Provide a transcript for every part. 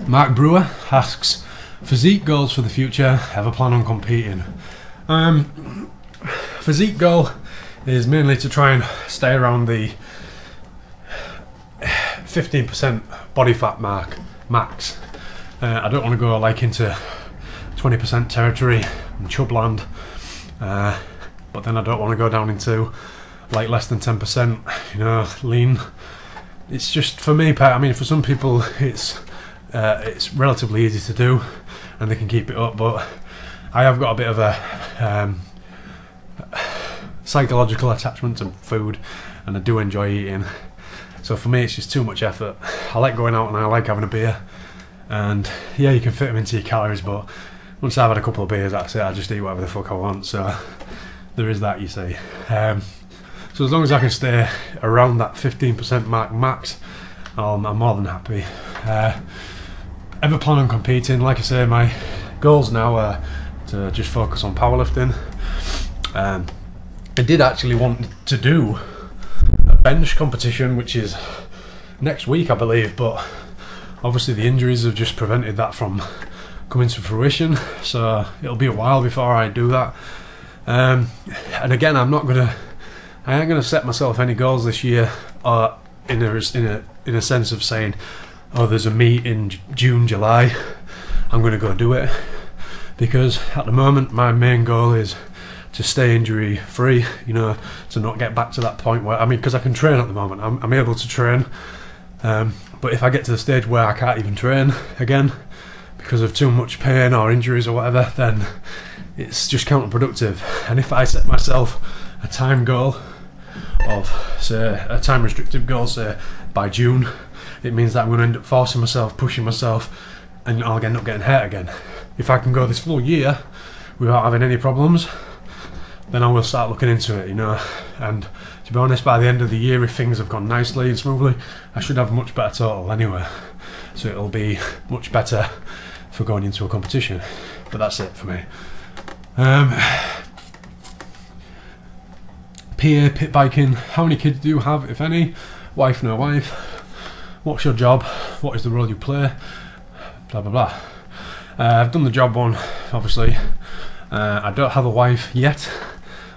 Mark Brewer asks, physique goals for the future, ever plan on competing? Physique goal is mainly to try and stay around the 15% body fat max. I don't want to go like into 20% territory and chubland, but then I don't want to go down into like less than 10%, you know, lean. It's just, for me, I mean, for some people it's relatively easy to do and they can keep it up, but I have got a bit of a psychological attachment to food, and I do enjoy eating. So for me, it's just too much effort. I like going out and I like having a beer, and yeah, you can fit them into your calories, but once I've had a couple of beers, that's it. I just eat whatever the fuck I want. So there is that, you see. So as long as I can stay around that 15% mark max, I'm more than happy. Ever plan on competing? Like I say, my goals now are to just focus on powerlifting. I did actually want to do a bench competition, which is next week, I believe, but obviously the injuries have just prevented that from coming to fruition, so it'll be a while before I do that. And again, I ain't gonna set myself any goals this year, in a sense of saying, oh, there's a meet in June, July, I'm gonna go do it, because at the moment my main goal is to stay injury free, you know, to not get back to that point where, I mean, because I can train at the moment, I'm able to train, but if I get to the stage where I can't even train again because of too much pain or injuries or whatever, then it's just counterproductive. And if I set myself a time goal of, say, a time restrictive goal, say by June, it means that I'm going to end up forcing myself, pushing myself, and I'll end up getting hurt again. If I can go this full year without having any problems, then I will start looking into it, you know. And to be honest, by the end of the year, if things have gone nicely and smoothly, I should have a much better total anyway, so it'll be much better for going into a competition. But that's it for me. PA pit biking. How many kids do you have, if any? Wife, no wife? What's your job? What is the role you play? Blah blah blah. I've done the job one, obviously. I don't have a wife yet.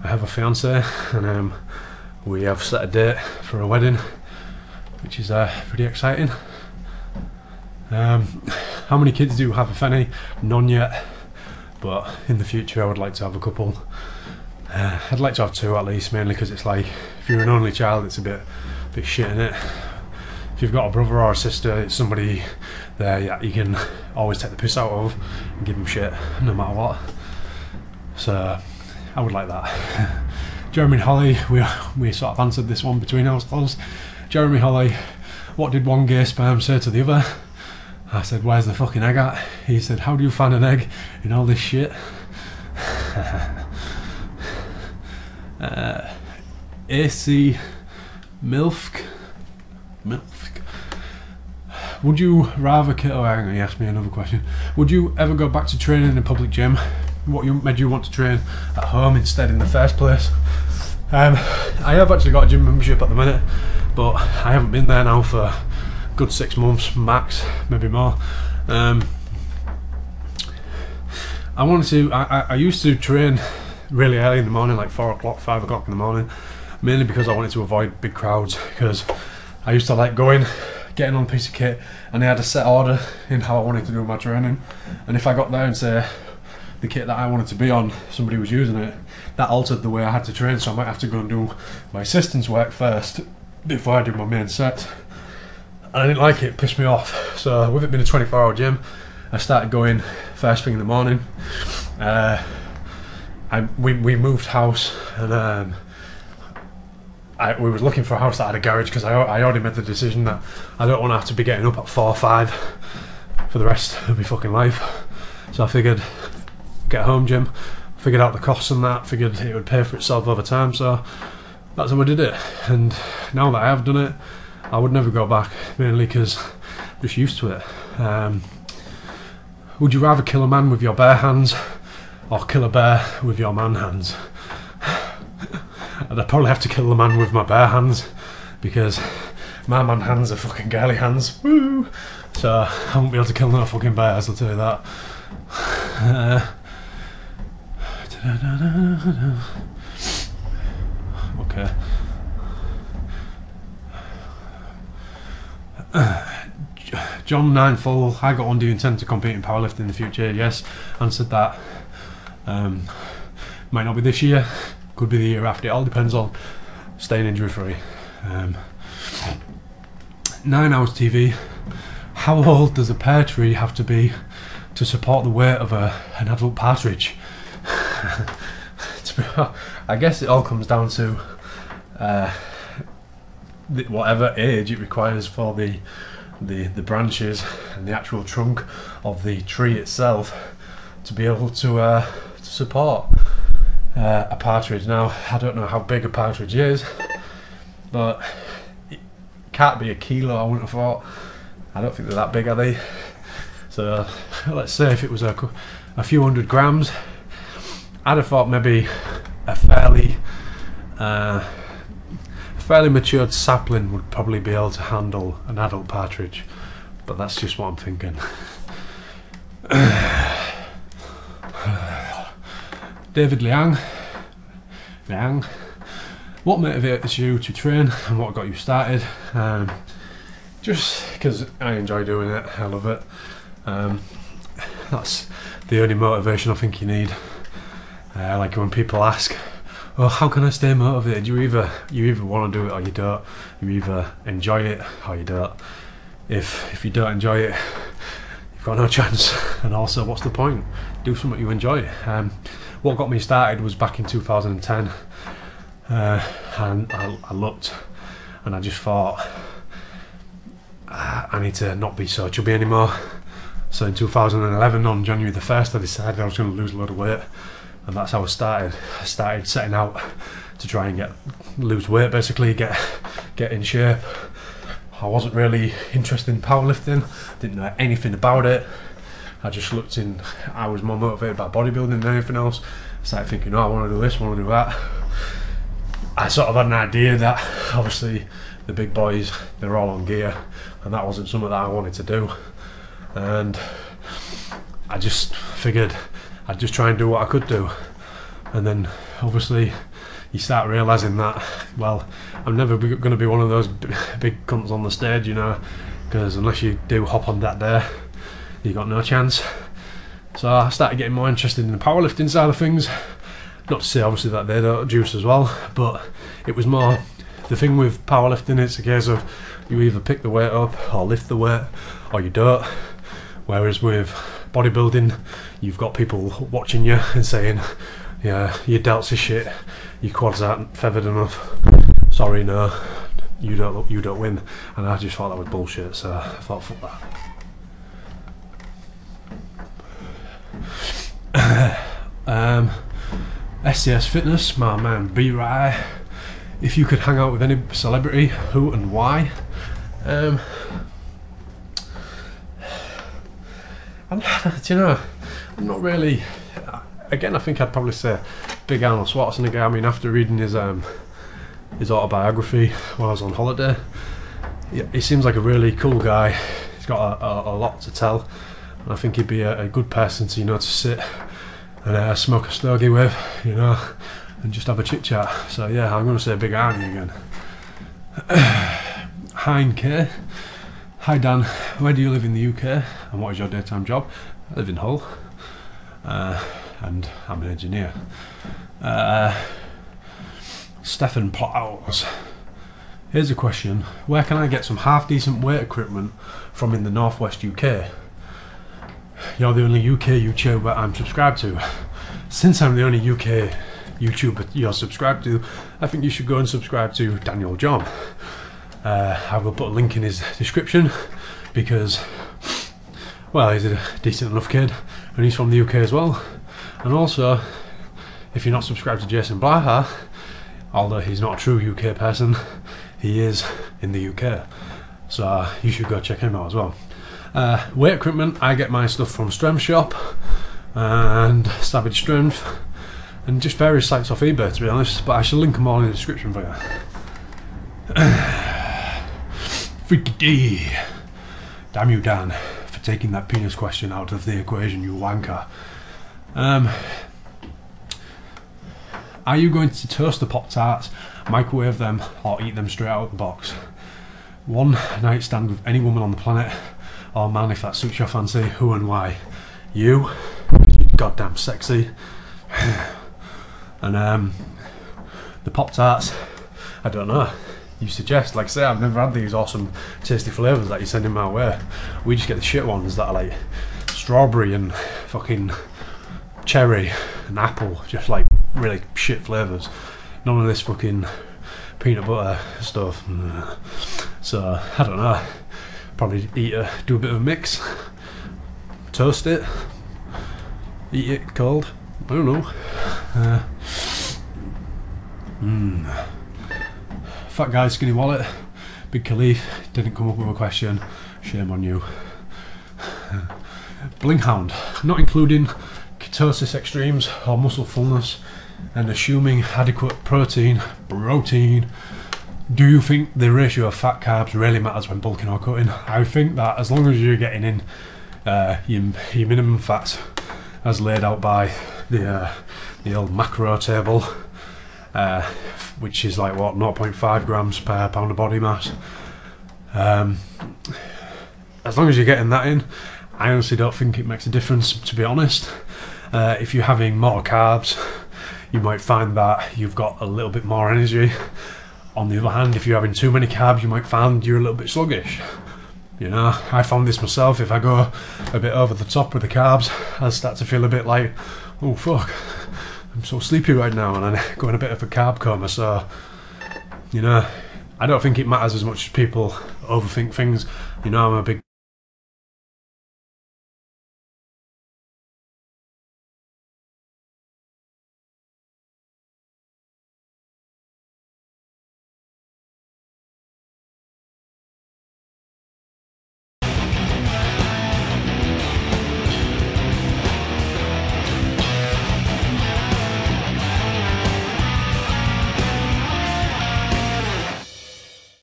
I have a fiance, and we have set a date for a wedding, which is pretty exciting. How many kids do you have, if any? None yet, but in the future I would like to have a couple. I'd like to have two at least, mainly because it's like, if you're an only child, it's a bit shit, innit? If you've got a brother or a sister, it's somebody there you can always take the piss out of and give them shit no matter what. So I would like that. Jeremy and Holly, we sort of answered this one between ourselves. Jeremy Holly, what did one gay sperm say to the other? I said, where's the fucking egg at? He said, how do you find an egg in all this shit? AC Milk. Would you rather hang on, he asked me another question. Would you ever go back to training in a public gym? What made you want to train at home instead in the first place? I have actually got a gym membership at the minute, but I haven't been there now for a good 6 months max, maybe more. I used to train really early in the morning, like 4 o'clock, 5 o'clock in the morning, mainly because I wanted to avoid big crowds, because I used to like getting on a piece of kit, and I had a set order in how I wanted to do my training, and if I got there and say the kit that I wanted to be on, somebody was using it, that altered the way I had to train, so I might have to go and do my assistant's work first before I do my main set. And I didn't like it, pissed me off. So with it being a 24-hour gym, I started going first thing in the morning. We moved house, and we was looking for a house that had a garage, because I already made the decision that I don't want to have to be getting up at 4 or 5 for the rest of my fucking life. So I figured, get a home gym, figured out the costs and that, figured it would pay for itself over time, so that's how I did it. And now that I have done it, I would never go back, mainly because I'm just used to it. Would you rather kill a man with your bare hands or kill a bear with your man hands? And I'd probably have to kill the man with my bare hands, because my man hands are fucking girly hands. Woo! So I won't be able to kill no fucking bears, I'll tell you that. Okay. John Nineful, I got one. Do you intend to compete in powerlifting in the future? Yes, answered that. Might not be this year, could be the year after. It all depends on staying injury free. 9 Hours TV. How old does a pear tree have to be to support the weight of an adult partridge? I guess it all comes down to whatever age it requires for the branches and the actual trunk of the tree itself to be able to support a partridge. Now, I don't know how big a partridge is, but it can't be a kilo, I wouldn't have thought. I don't think they're that big, are they? So let's say if it was a few hundred grams, I'd have thought maybe a fairly matured sapling would probably be able to handle an adult partridge, but that's just what I'm thinking. David Liang, what motivates you to train and what got you started? Just because I enjoy doing it, I love it. That's the only motivation I think you need. Like when people ask, "Oh, how can I stay motivated?" You either want to do it or you don't. You either enjoy it or you don't. If you don't enjoy it, you've got no chance. And also, what's the point? Do something you enjoy. What got me started was back in 2010, and I looked, and I just thought, I need to not be so chubby anymore. So in 2011, on January the 1st, I decided I was going to lose a lot of weight. And that's how I started. I started setting out to try and lose weight, basically get in shape. I wasn't really interested in powerlifting, didn't know anything about it. I just looked in, I was more motivated by bodybuilding than anything else. I started thinking, oh, I want to do this, I want to do that. I sort of had an idea that obviously the big boys, they're all on gear, and that wasn't something that I wanted to do. And I just figured I'd just try and do what I could do. And then obviously you start realising that, well, I'm never going to be one of those big cunts on the stage, you know, because unless you do hop on that day, you got no chance. So I started getting more interested in the powerlifting side of things. Not to say obviously that they don't juice as well, but it was more the thing with powerlifting, it's a case of you either pick the weight up or lift the weight or you don't. Whereas with bodybuilding, you've got people watching you and saying, yeah, your delts are shit, your quads aren't feathered enough, sorry, no, you don't win. And I just thought that was bullshit, so I thought, fuck that. SCS Fitness, my man B-Rye, if you could hang out with any celebrity, who and why? Do you know, I'm not really, again I think I'd probably say big Arnold Schwarzenegger. I mean, after reading his autobiography while I was on holiday, he seems like a really cool guy. He's got a lot to tell, and I think he'd be a good person to, you know, to sit and smoke a stogie with, you know, and just have a chit chat. So yeah, I'm going to say big Arnie again. Hein K. Hi Dan, where do you live in the UK and what is your daytime job? I live in Hull, and I'm an engineer. Stefan Plows. Here's a question. Where can I get some half decent weight equipment from in the northwest UK? You're the only UK YouTuber I'm subscribed to. Since I'm the only UK YouTuber you're subscribed to, I think you should go and subscribe to Daniel John. I will put a link in his description because, well, he's a decent enough kid and he's from the UK as well. And also, if you're not subscribed to Jason Blaha, although he's not a true UK person, he is in the UK, so you should go check him out as well. Weight equipment, I get my stuff from Strength Shop and Savage Strength, and just various sites off eBay, to be honest, but I shall link them all in the description for you. Freaky D. Damn you, Dan, for taking that penis question out of the equation, you wanker. Are you going to toast the Pop-Tarts, microwave them, or eat them straight out of the box? One night stand with any woman on the planet, or man, if that suits your fancy, who and why? You, because you're goddamn sexy. And the Pop-Tarts, I don't know. You suggest, like I say, I've never had these awesome tasty flavours that you're sending my way. We just get the shit ones that are like strawberry and fucking cherry and apple, just like really shit flavours. None of this fucking peanut butter stuff. So I don't know. Probably do a bit of a mix, toast it, eat it cold. I don't know. Fat guy, skinny wallet. Big Khalif didn't come up with a question. Shame on you. Blinkhound, not including ketosis extremes or muscle fullness, and assuming adequate protein. Do you think the ratio of fat carbs really matters when bulking or cutting? I think that as long as you're getting in your minimum fats as laid out by the old macro table, which is like what, 0.5 grams per pound of body mass. As long as you're getting that in, I honestly don't think it makes a difference, to be honest. If you're having more carbs, you might find that you've got a little bit more energy. On the other hand, if you're having too many carbs, you might find you're a little bit sluggish. You know, I found this myself. If I go a bit over the top with the carbs, I start to feel a bit like, oh fuck, I'm so sleepy right now, and I go in a bit of a carb coma. So, you know, I don't think it matters as much as people overthink things. You know, I'm a big